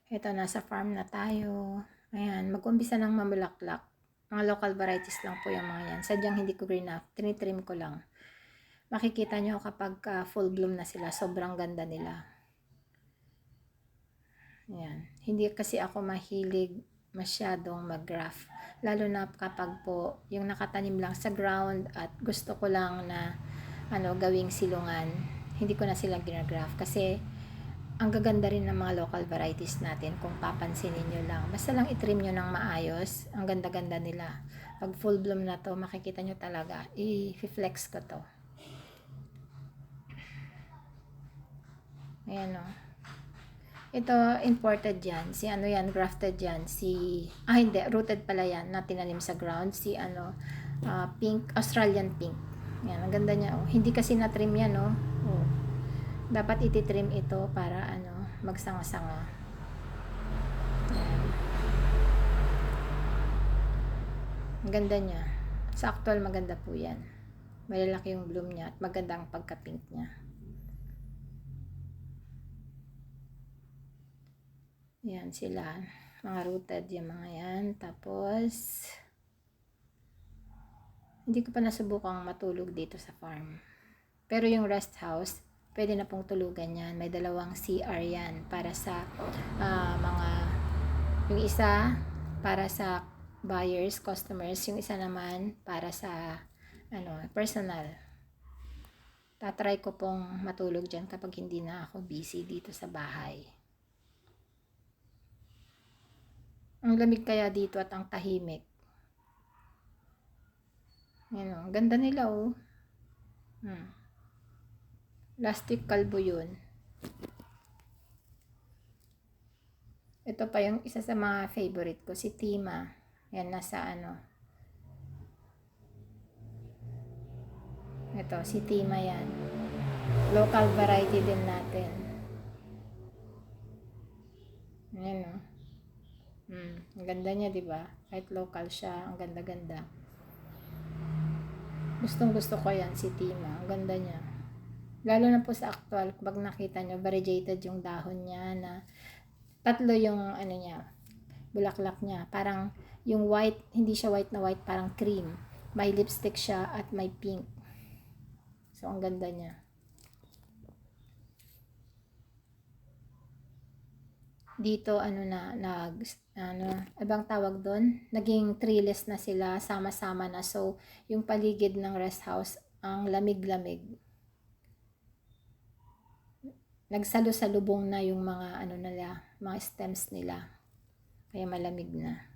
Ito, nasa farm na tayo. Ayan, mag-umpisa ng mamulaklak. Mga local varieties lang po yung mga yan. Sadyang hindi ko green up. Tinitrim ko lang. Makikita nyo kapag full bloom na sila. Sobrang ganda nila. Ayan. Hindi kasi ako mahilig masyadong mag-graft. Lalo na kapag po yung nakatanim lang sa ground at gusto ko lang na gawing silungan. Hindi ko na sila ginagraft kasi ang gaganda rin ng mga local varieties natin kung papansinin nyo lang. Basta lang itrim nyo ng maayos. Ang ganda-ganda nila. Pag full bloom na to, makikita nyo talaga. I-flex ko to. Ayan o. Ito, imported yan. Si ano yan, grafted yan. Hindi, rooted pala yan na tinanim sa ground. Pink, Australian pink. Yan, ang ganda niya. Oh. Hindi kasi na-trim yan, oh. Oh. Dapat ititrim ito para magsanga-sanga. Yan. Ang ganda niya. Sa actual, maganda po yan. Malalaki yung bloom niya at maganda ang pagka-pink niya. Yan sila. Mga rooted yung mga yan. Tapos, hindi ko pa nasubukang matulog dito sa farm. Pero yung rest house, pwede na pong tulugan yan. May dalawang CR yan para sa yung isa para sa buyers, customers. Yung isa naman para sa personal. Tatry ko pong matulog dyan kapag hindi na ako busy dito sa bahay. Ang lamig kaya dito at ang tahimik. Yan o, ganda nila o. Plastic kalbo yun. Ito pa yung isa sa mga favorite ko, si Tima. Yan, nasa Ito, si Tima yan. Local variety din natin. Ayan o. Ang ganda niya, diba? Kahit local siya, ang ganda-ganda. Gustong gusto ko yan, si Tima. Ang ganda niya. Lalo na po sa actual, pag nakita nyo, variegated yung dahon niya na tatlo yung niya, bulaklak niya. Parang yung white, hindi siya white na white, parang cream. May lipstick siya at may pink. So, ang ganda niya. Dito, ibang tawag doon, naging treeless na sila, sama-sama na. So, yung paligid ng rest house, ang lamig-lamig. Nagsalo-salubong na yung mga mga stems nila. Kaya malamig na.